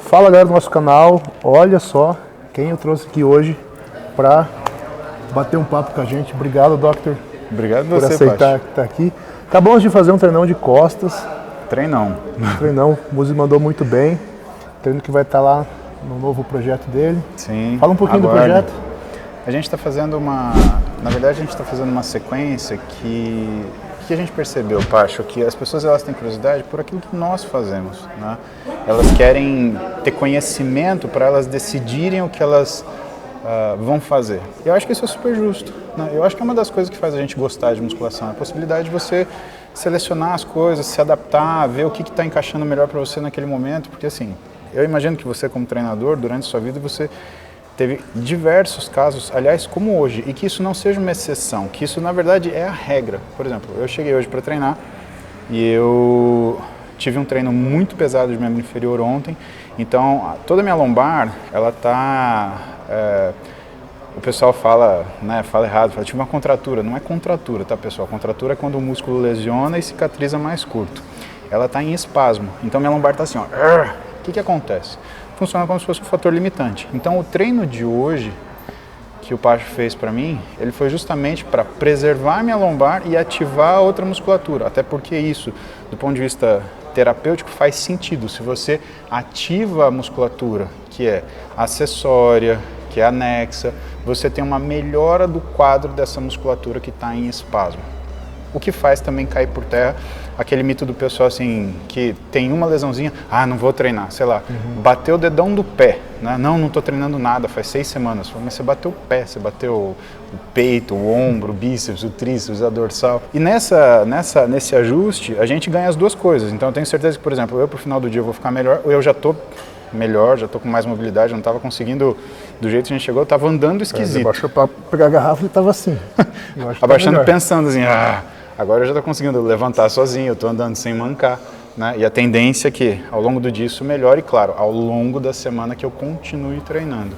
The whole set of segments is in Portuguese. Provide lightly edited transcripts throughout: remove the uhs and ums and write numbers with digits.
Fala galera do nosso canal, olha só quem eu trouxe aqui hoje para bater um papo com a gente. Obrigado, Doctor. Obrigado por você, aceitar estar aqui. Acabamos de fazer um treinão de costas. Treinão. O Muzi mandou muito bem. Treino que vai estar lá no novo projeto dele. Sim. Fala um pouquinho do projeto. A gente está fazendo uma... Na verdade, a gente está fazendo uma sequência que a gente percebeu, Pacho, que as pessoas elas têm curiosidade por aquilo que nós fazemos, né? Elas querem ter conhecimento para elas decidirem o que elas vão fazer. Eu acho que isso é super justo, né? Eu acho que é uma das coisas que faz a gente gostar de musculação, a possibilidade de você selecionar as coisas, se adaptar, ver o que está encaixando melhor para você naquele momento, porque assim, eu imagino que você como treinador, durante a sua vida, você teve diversos casos, aliás, como hoje, e que isso não seja uma exceção, que isso na verdade é a regra. Por exemplo, eu cheguei hoje para treinar e eu tive um treino muito pesado de membro inferior ontem, então toda a minha lombar, ela tá, o pessoal fala, né, fala errado, fala, tive uma contratura. Não é contratura, tá pessoal? Contratura é quando o músculo lesiona e cicatriza mais curto. Ela está em espasmo, então minha lombar está assim, ó. O que acontece? Funciona como se fosse um fator limitante. Então o treino de hoje que o Pacho fez para mim, ele foi justamente para preservar minha lombar e ativar a outra musculatura, até porque isso, do ponto de vista terapêutico, faz sentido. Se você ativa a musculatura, que é acessória, que é anexa, você tem uma melhora do quadro dessa musculatura que está em espasmo. O que faz também cair por terra aquele mito do pessoal assim, que tem uma lesãozinha, não vou treinar, sei lá, bateu o dedão do pé, né? Não estou treinando nada, faz 6 semanas, mas você bateu o pé, você bateu o peito, o ombro, o bíceps, o tríceps, a dorsal. E nesse ajuste, a gente ganha as duas coisas. Então eu tenho certeza que, por exemplo, eu pro final do dia eu vou ficar melhor, ou eu já estou melhor, já estou com mais mobilidade, não estava conseguindo, do jeito que a gente chegou, eu estava andando esquisito. Abaixou para pegar a garrafa e estava assim. Abaixando, pensando assim, agora eu já estou conseguindo levantar sozinho, eu estou andando sem mancar, né? E a tendência é que ao longo do dia isso melhore, e claro, ao longo da semana que eu continue treinando.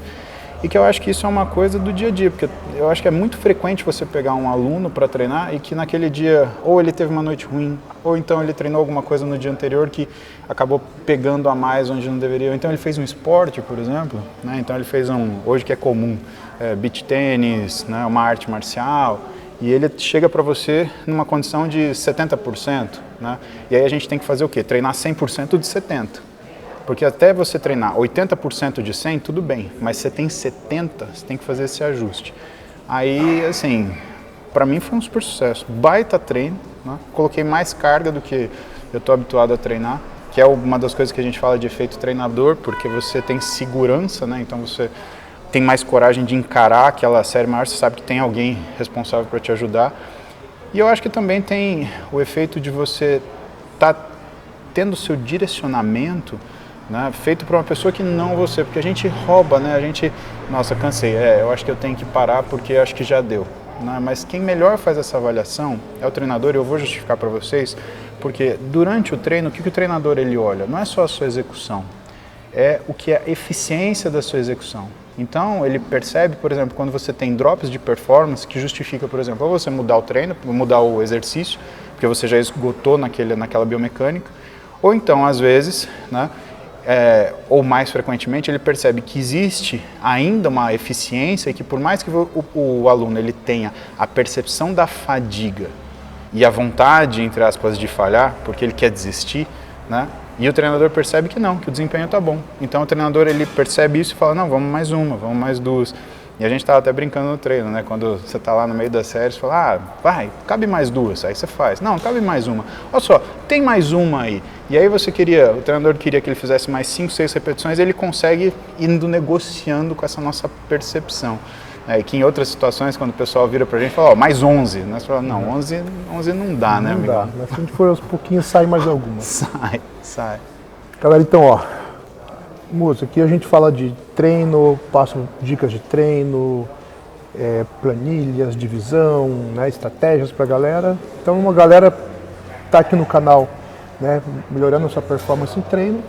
E que eu acho que isso é uma coisa do dia a dia, porque eu acho que é muito frequente você pegar um aluno para treinar e que naquele dia ou ele teve uma noite ruim, ou então ele treinou alguma coisa no dia anterior que acabou pegando a mais onde não deveria, ou então ele fez um esporte, por exemplo, né? Então ele fez hoje que é comum, beach tênis, né? Uma arte marcial, e ele chega para você numa condição de 70%, né? E aí a gente tem que fazer o quê? Treinar 100% de 70%. Porque até você treinar 80% de 100, tudo bem, mas você tem 70, você tem que fazer esse ajuste. Aí, assim, para mim foi um super sucesso. Baita treino, né? Coloquei mais carga do que eu estou habituado a treinar, que é uma das coisas que a gente fala de efeito treinador, porque você tem segurança, né? Então você tem mais coragem de encarar aquela série maior, você sabe que tem alguém responsável para te ajudar. E eu acho que também tem o efeito de você estar tendo o seu direcionamento, né, feito por uma pessoa que não você, porque a gente rouba, né? A gente, nossa, cansei, eu acho que eu tenho que parar porque eu acho que já deu, né? Mas quem melhor faz essa avaliação é o treinador, e eu vou justificar para vocês, porque durante o treino, o que o treinador ele olha? Não é só a sua execução, é o que é a eficiência da sua execução. Então, ele percebe, por exemplo, quando você tem drops de performance que justifica, por exemplo, ou você mudar o treino, mudar o exercício, porque você já esgotou naquela biomecânica, ou então, às vezes, né, ou mais frequentemente, ele percebe que existe ainda uma eficiência e que por mais que o aluno ele tenha a percepção da fadiga e a vontade, entre aspas, de falhar, porque ele quer desistir, né? E o treinador percebe que não, que o desempenho está bom. Então o treinador ele percebe isso e fala, não, vamos mais uma, vamos mais duas. E a gente estava até brincando no treino, né? Quando você está lá no meio da série, você fala, vai, cabe mais duas, aí você faz. Não, cabe mais uma. Olha só, tem mais uma aí. E aí o treinador queria que ele fizesse mais 5, 6 repetições, e ele consegue indo negociando com essa nossa percepção. E que em outras situações, quando o pessoal vira pra gente e fala, mais 11, né? Você fala, não, 11 não dá, né, amigo? Não dá, mas se a gente for aos pouquinhos, sai mais alguma. Sai. Galera, então, Muzi, aqui a gente fala de treino, passo dicas de treino, planilhas, divisão, né, estratégias pra galera. Então, uma galera tá aqui no canal, né, melhorando a sua performance em treino,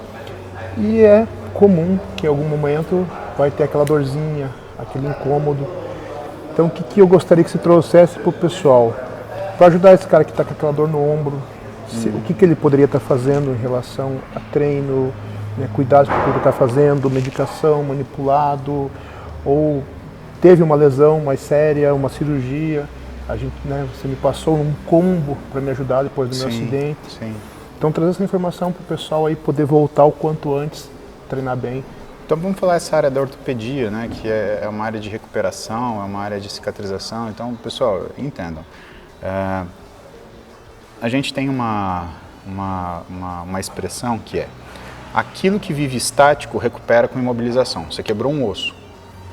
e é comum que em algum momento vai ter aquela dorzinha, aquele incômodo. Então, o que eu gostaria que você trouxesse para o pessoal, para ajudar esse cara que está com aquela dor no ombro, o que ele poderia estar fazendo em relação a treino, né, cuidados com o que está fazendo, medicação, manipulado, ou teve uma lesão mais séria, uma cirurgia, a gente, né, você me passou um combo para me ajudar depois do meu acidente. Sim. Então trazer essa informação para o pessoal aí poder voltar o quanto antes, treinar bem. Então vamos falar essa área da ortopedia, né, que é uma área de recuperação, é uma área de cicatrização. Então, pessoal, entendam. A gente tem uma expressão que é: aquilo que vive estático recupera com imobilização. Você quebrou um osso,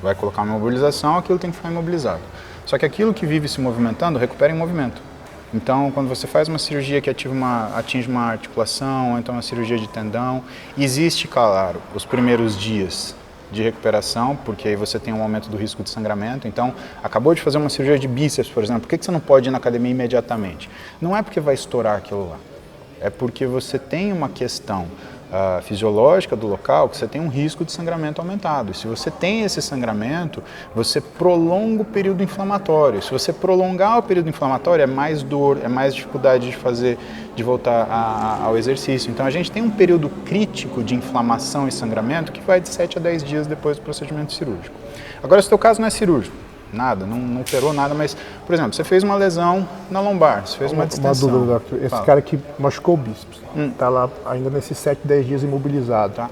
vai colocar uma imobilização, aquilo tem que ficar imobilizado. Só que aquilo que vive se movimentando recupera em movimento. Então, quando você faz uma cirurgia que atinge uma articulação, ou então uma cirurgia de tendão, existe, claro, os primeiros dias de recuperação, porque aí você tem um aumento do risco de sangramento. Então, acabou de fazer uma cirurgia de bíceps, por exemplo, por que você não pode ir na academia imediatamente? Não é porque vai estourar aquilo lá, é porque você tem uma questão fisiológica do local, que você tem um risco de sangramento aumentado. E se você tem esse sangramento, você prolonga o período inflamatório. Se você prolongar o período inflamatório, é mais dor, é mais dificuldade de voltar ao exercício. Então a gente tem um período crítico de inflamação e sangramento que vai de 7 a 10 dias depois do procedimento cirúrgico. Agora, se o teu caso não é cirúrgico, nada, não operou nada, mas, por exemplo, você fez uma lesão na lombar, você fez uma distensão. Uma dúvida, doutor. Esse cara que machucou o bíceps, está lá ainda nesses 7, 10 dias imobilizado, tá?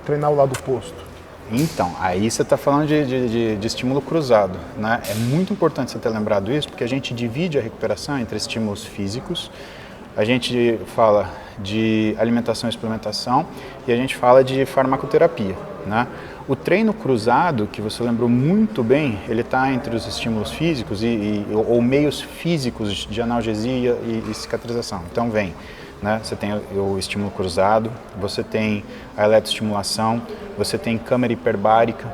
Treinar o lado oposto. Então, aí você está falando de estímulo cruzado, né? É muito importante você ter lembrado isso, porque a gente divide a recuperação entre estímulos físicos, a gente fala de alimentação e suplementação e a gente fala de farmacoterapia, né? O treino cruzado, que você lembrou muito bem, ele está entre os estímulos físicos ou meios físicos de analgesia e cicatrização. Então vem, né? Você tem o estímulo cruzado, você tem a eletroestimulação, você tem câmera hiperbárica.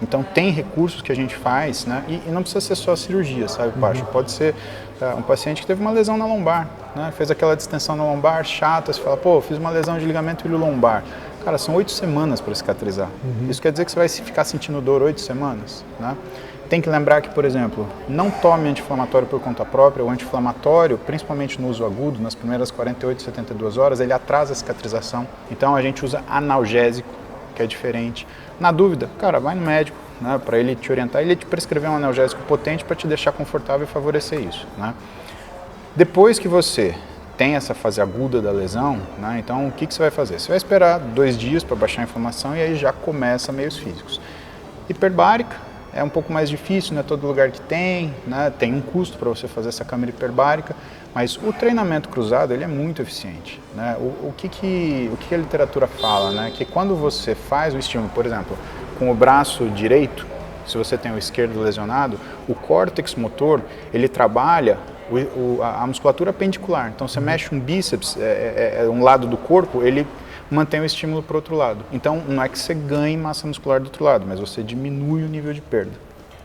Então tem recursos que a gente faz, né? E não precisa ser só cirurgia, sabe, Pacho? Pode ser um paciente que teve uma lesão na lombar, né? Fez aquela distensão na lombar chata, você fala, pô, fiz uma lesão de ligamento ilio-lombar. Cara, são 8 semanas para cicatrizar. Isso quer dizer que você vai ficar sentindo dor 8 semanas, né? Tem que lembrar que, por exemplo, não tome anti-inflamatório por conta própria. O anti-inflamatório, principalmente no uso agudo, nas primeiras 48, 72 horas, ele atrasa a cicatrização. Então a gente usa analgésico, que é diferente. Na dúvida, cara, vai no médico, né, para ele te orientar, ele te prescrever um analgésico potente para te deixar confortável e favorecer isso, né? Depois que você tem essa fase aguda da lesão, né, então o que você vai fazer? Você vai esperar 2 dias para baixar a inflamação e aí já começa meios físicos. Hiperbárica é um pouco mais difícil, não é todo lugar que tem, né, tem um custo para você fazer essa câmera hiperbárica, mas o treinamento cruzado ele é muito eficiente, né? O que a literatura fala, né? Que quando você faz o estímulo, por exemplo, com o braço direito, se você tem o esquerdo lesionado, o córtex motor ele trabalha a musculatura pendicular. Então você mexe um bíceps, um lado do corpo, ele mantém o estímulo para o outro lado. Então não é que você ganhe massa muscular do outro lado, mas você diminui o nível de perda,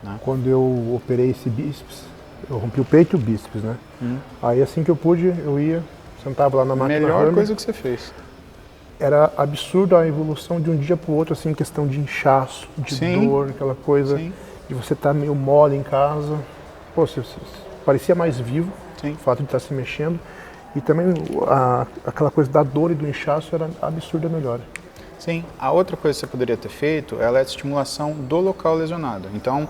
né? Quando eu operei esse bíceps, eu rompi o peito e o bíceps, né? Aí assim que eu pude, eu ia, sentava lá na máquina. Melhor coisa que você fez. Era absurdo a evolução de um dia para o outro, assim, questão de inchaço, de dor, aquela coisa de você estar meio mole em casa. Pô, você parecia mais vivo, o fato de estar se mexendo. E também aquela coisa da dor e do inchaço era absurda melhor. Sim, a outra coisa que você poderia ter feito é a eletroestimulação do local lesionado. Então,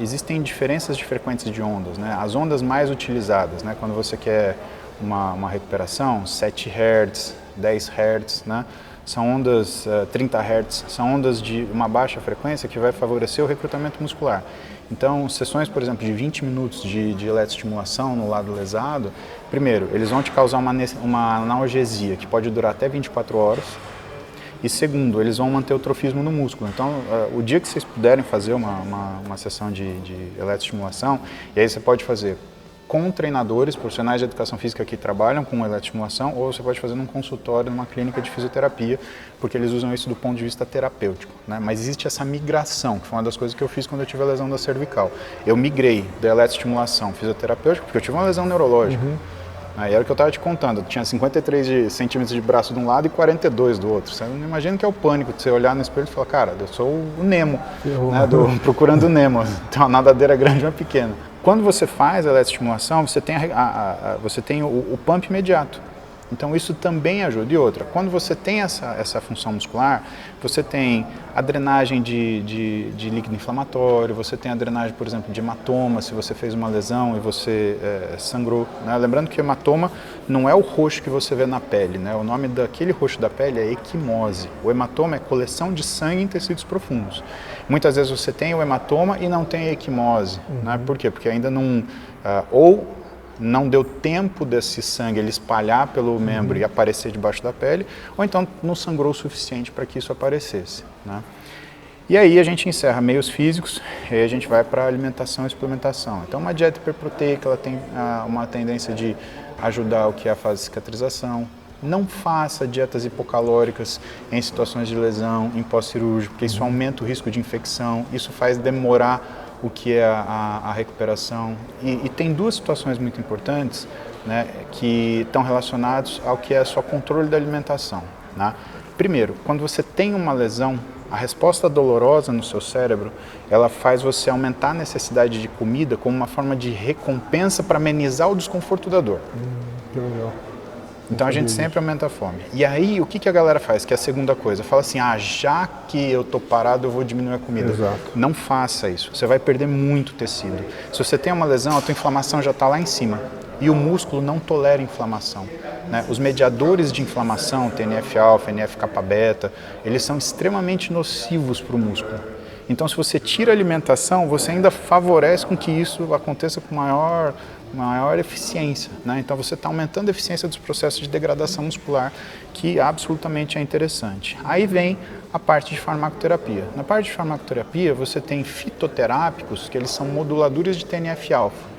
existem diferenças de frequências de ondas, né? As ondas mais utilizadas, né? Quando você quer uma recuperação, 7 Hz, 10 Hz, né? São ondas 30 Hz, são ondas de uma baixa frequência que vai favorecer o recrutamento muscular. Então, sessões, por exemplo, de 20 minutos de eletroestimulação no lado lesado, primeiro, eles vão te causar uma analgesia que pode durar até 24 horas. E segundo, eles vão manter o trofismo no músculo. Então, o dia que vocês puderem fazer uma sessão de eletroestimulação, e aí você pode fazer com treinadores, profissionais de educação física que trabalham com eletroestimulação, ou você pode fazer num consultório, numa clínica de fisioterapia, porque eles usam isso do ponto de vista terapêutico, né? Mas existe essa migração, que foi uma das coisas que eu fiz quando eu tive a lesão da cervical. Eu migrei da eletroestimulação fisioterapêutica, porque eu tive uma lesão neurológica. Aí era o que eu estava te contando, eu tinha 53 centímetros de braço de um lado e 42 do outro. Você não imagina que é o pânico de você olhar no espelho e falar, cara, eu sou o Nemo, né, procurando o Nemo, tem uma nadadeira grande e uma pequena. Quando você faz a eletroestimulação, você tem, você tem o pump imediato. Então isso também ajuda. E outra, quando você tem essa função muscular, você tem a drenagem de líquido inflamatório, você tem a drenagem, por exemplo, de hematoma, se você fez uma lesão e você sangrou. Né? Lembrando que hematoma não é o roxo que você vê na pele, né? O nome daquele roxo da pele é equimose. O hematoma é coleção de sangue em tecidos profundos. Muitas vezes você tem o hematoma e não tem a equimose. Né? Por quê? Porque ainda não... ou não deu tempo desse sangue ele espalhar pelo membro e aparecer debaixo da pele, ou então não sangrou o suficiente para que isso aparecesse. Né? E aí a gente encerra meios físicos e aí a gente vai para alimentação e suplementação. Então uma dieta hiperproteica ela tem uma tendência de ajudar o que é a fase de cicatrização. Não faça dietas hipocalóricas em situações de lesão, em pós-cirúrgico, porque isso aumenta o risco de infecção, isso faz demorar o que é a recuperação. E tem duas situações muito importantes, né, que estão relacionadas ao que é só controle da alimentação. Né? Primeiro, quando você tem uma lesão, a resposta dolorosa no seu cérebro, ela faz você aumentar a necessidade de comida como uma forma de recompensa para amenizar o desconforto da dor. Que legal. Então a gente sempre aumenta a fome. E aí o que a galera faz, que é a segunda coisa? Fala assim, já que eu tô parado eu vou diminuir a comida. Exato. Não faça isso, você vai perder muito tecido. Se você tem uma lesão, a tua inflamação já está lá em cima. E o músculo não tolera inflamação. Né? Os mediadores de inflamação, TNF-alfa, NF-kappa-beta, eles são extremamente nocivos para o músculo. Então se você tira a alimentação, você ainda favorece com que isso aconteça com maior eficiência, né? Então você está aumentando a eficiência dos processos de degradação muscular, que absolutamente é interessante. Aí vem a parte de farmacoterapia. Na parte de farmacoterapia você tem fitoterápicos, que eles são moduladores de TNF-alfa.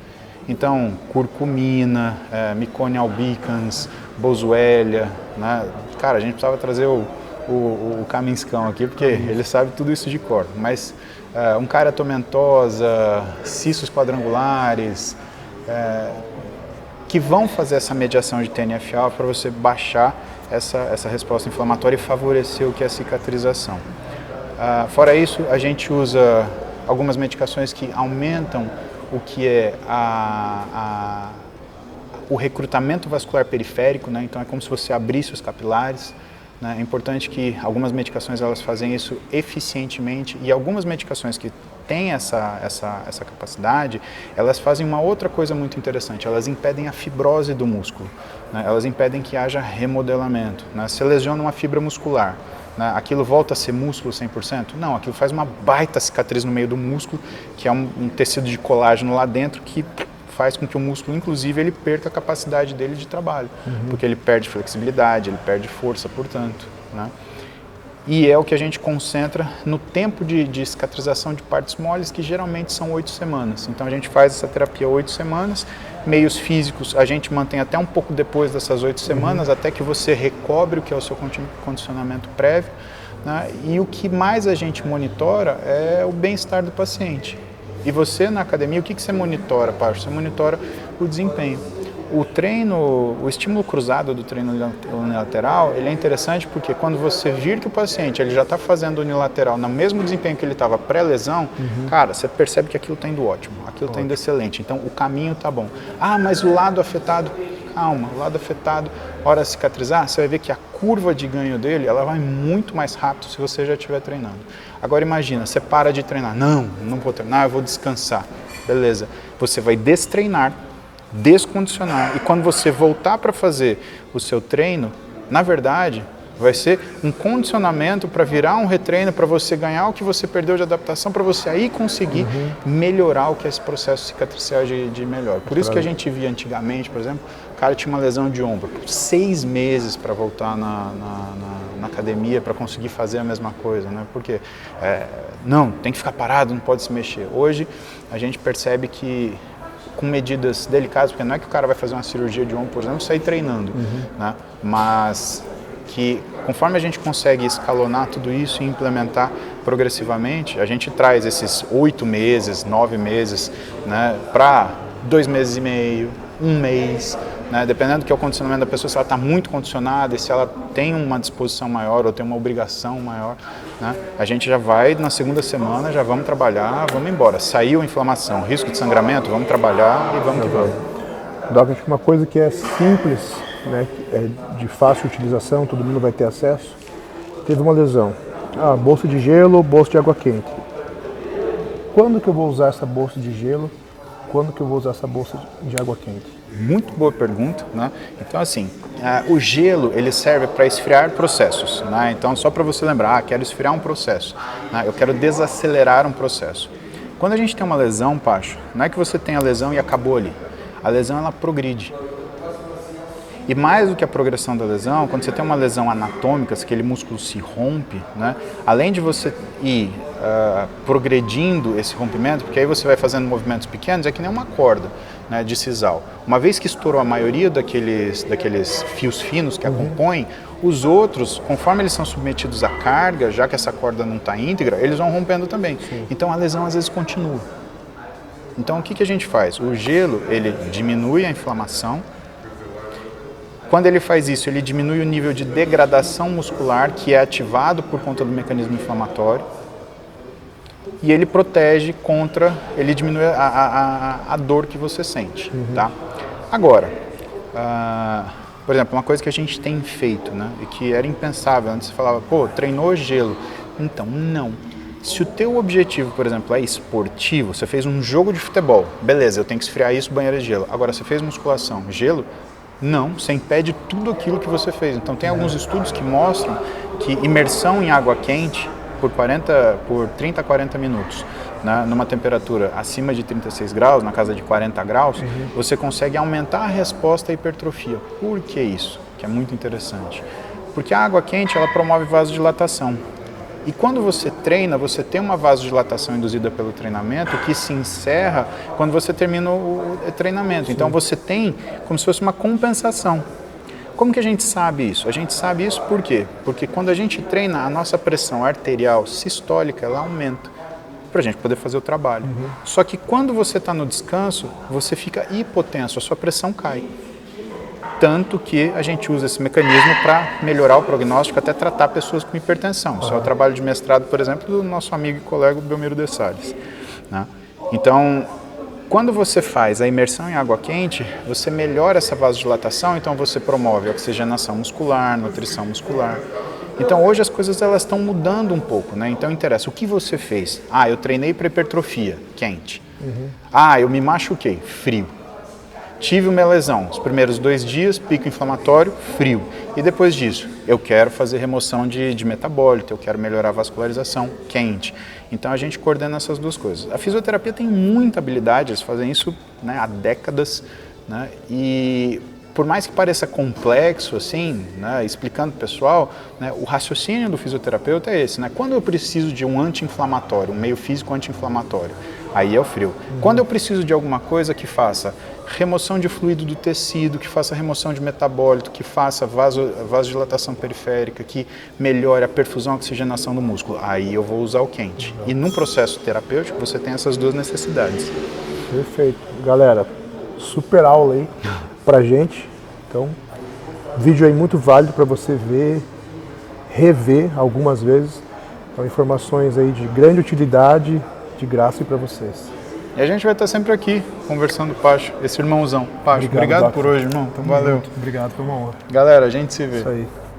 Então, curcumina, Meconium albicans, boswellia, né? Cara, a gente precisava trazer o Kaminscão aqui, porque ele sabe tudo isso de cor. Mas caratomentosa, cistos quadrangulares, que vão fazer essa mediação de TNF-alfa para você baixar essa resposta inflamatória e favorecer o que é a cicatrização. Fora isso, a gente usa algumas medicações que aumentam o que é o recrutamento vascular periférico, né? Então é como se você abrisse os capilares. Né? É importante que algumas medicações elas fazem isso eficientemente e algumas medicações que têm essa capacidade, elas fazem uma outra coisa muito interessante, elas impedem a fibrose do músculo, né? Elas impedem que haja remodelamento. Né? Se lesiona uma fibra muscular, né? Aquilo volta a ser músculo 100%? Não, aquilo faz uma baita cicatriz no meio do músculo, que é um tecido de colágeno lá dentro que faz com que o músculo, inclusive, ele perca a capacidade dele de trabalho, porque ele perde flexibilidade, ele perde força, portanto. Né? E é o que a gente concentra no tempo de cicatrização de partes moles, que geralmente são 8 semanas. Então a gente faz essa terapia 8 semanas, meios físicos a gente mantém até um pouco depois dessas 8 semanas, até que você recobre o que é o seu condicionamento prévio. Né? E o que mais a gente monitora é o bem-estar do paciente. E você, na academia, o que você monitora, Pacho? Você monitora o desempenho. O treino, o estímulo cruzado do treino unilateral, ele é interessante porque quando você vir que o paciente ele já está fazendo unilateral no mesmo desempenho que ele estava pré-lesão, cara, você percebe que aquilo está indo ótimo, aquilo está indo excelente. Então, o caminho está bom. Ah, mas o lado afetado, calma, o lado afetado, hora de cicatrizar, você vai ver que a curva de ganho dele, ela vai muito mais rápido se você já estiver treinando. Agora imagina, você para de treinar. Não vou treinar, eu vou descansar. Beleza. Você vai destreinar, descondicionar. E quando você voltar para fazer o seu treino, na verdade, vai ser um condicionamento para virar um retreino, para você ganhar o que você perdeu de adaptação, para você aí conseguir melhorar o que é esse processo cicatricial de melhor. Por isso que a gente via antigamente, por exemplo, o cara tinha uma lesão de ombro, 6 meses para voltar na academia para conseguir fazer a mesma coisa, né? Porque não, tem que ficar parado, não pode se mexer. Hoje a gente percebe que com medidas delicadas, porque não é que o cara vai fazer uma cirurgia de ombro, por exemplo, e sair treinando, né? Mas que conforme a gente consegue escalonar tudo isso e implementar progressivamente, a gente traz esses 8 meses, 9 meses, né, para 2 meses e meio, 1 mês, né, dependendo do que é o condicionamento da pessoa, se ela está muito condicionada e se ela tem uma disposição maior ou tem uma obrigação maior, né, a gente já vai na segunda semana, já vamos trabalhar, vamos embora. Saiu a inflamação, risco de sangramento, vamos trabalhar e vamos que vamos. Doc, acho que uma coisa que é simples né, é de fácil utilização, todo mundo vai ter acesso. Teve uma lesão. Bolsa de gelo, bolsa de água quente. Quando que eu vou usar essa bolsa de gelo? Quando que eu vou usar essa bolsa de água quente? Muito boa pergunta, né? Então assim, o gelo ele serve para esfriar processos, né? Então só para você lembrar, quero esfriar um processo, né? Eu quero desacelerar um processo. Quando a gente tem uma lesão, Pacho, não é que você tem a lesão e acabou ali. A lesão ela progride. E mais do que a progressão da lesão, quando você tem uma lesão anatômica, se aquele músculo se rompe, né? Além de você ir progredindo esse rompimento, porque aí você vai fazendo movimentos pequenos, é que nem uma corda, né, de sisal. Uma vez que estourou a maioria daqueles fios finos que a compõem, os outros, conforme eles são submetidos à carga, já que essa corda não está íntegra, eles vão rompendo também. Sim. Então a lesão às vezes continua. Então o que a gente faz? O gelo, ele diminui a inflamação. Quando ele faz isso, ele diminui o nível de degradação muscular que é ativado por conta do mecanismo inflamatório e ele protege contra, ele diminui a dor que você sente, tá? Agora, por exemplo, uma coisa que a gente tem feito, né, e que era impensável, antes você falava, pô, treinou gelo. Então, não. Se o teu objetivo, por exemplo, é esportivo, você fez um jogo de futebol, beleza, eu tenho que esfriar isso, banheira de gelo. Agora, você fez musculação, gelo? Não, você impede tudo aquilo que você fez. Então tem alguns estudos que mostram que imersão em água quente por 30 a 40 minutos, né, numa temperatura acima de 36 graus, na casa de 40 graus, você consegue aumentar a resposta à hipertrofia. Por que isso? Que é muito interessante. Porque a água quente ela promove vasodilatação. E quando você treina, você tem uma vasodilatação induzida pelo treinamento que se encerra quando você termina o treinamento. Sim. Então você tem como se fosse uma compensação. Como que a gente sabe isso? A gente sabe isso por quê? Porque quando a gente treina, a nossa pressão arterial sistólica ela aumenta para a gente poder fazer o trabalho. Só que quando você está no descanso, você fica hipotenso, a sua pressão cai. Tanto que a gente usa esse mecanismo para melhorar o prognóstico, até tratar pessoas com hipertensão. Isso é o trabalho de mestrado, por exemplo, do nosso amigo e colega Belmiro de Salles, né? Então, quando você faz a imersão em água quente, você melhora essa vasodilatação, então você promove oxigenação muscular, nutrição muscular. Então, hoje as coisas elas estão mudando um pouco, né? Então, interessa, o que você fez? Eu treinei para hipertrofia, quente. Eu me machuquei, frio. Tive uma lesão, os primeiros 2 dias, pico inflamatório, frio. E depois disso, eu quero fazer remoção de metabólito, eu quero melhorar a vascularização, quente. Então a gente coordena essas duas coisas. A fisioterapia tem muita habilidade, eles fazem isso, né, há décadas, né, e por mais que pareça complexo, assim, né, explicando para o pessoal, né, o raciocínio do fisioterapeuta é esse, né? Quando eu preciso de um anti-inflamatório, um meio físico anti-inflamatório, aí é o frio. Quando eu preciso de alguma coisa que faça remoção de fluido do tecido, que faça remoção de metabólito, que faça vasodilatação periférica, que melhore a perfusão e oxigenação do músculo, aí eu vou usar o quente. E num processo terapêutico você tem essas duas necessidades. Perfeito. Galera, super aula aí pra gente. Então, vídeo aí muito válido para você ver, rever algumas vezes. Então, informações aí de grande utilidade, de graça para vocês. E a gente vai estar sempre aqui, conversando, Pacho, esse irmãozão. Pacho, obrigado por hoje, irmão. Então, valeu. Obrigado, foi uma honra. Galera, a gente se vê. Isso aí.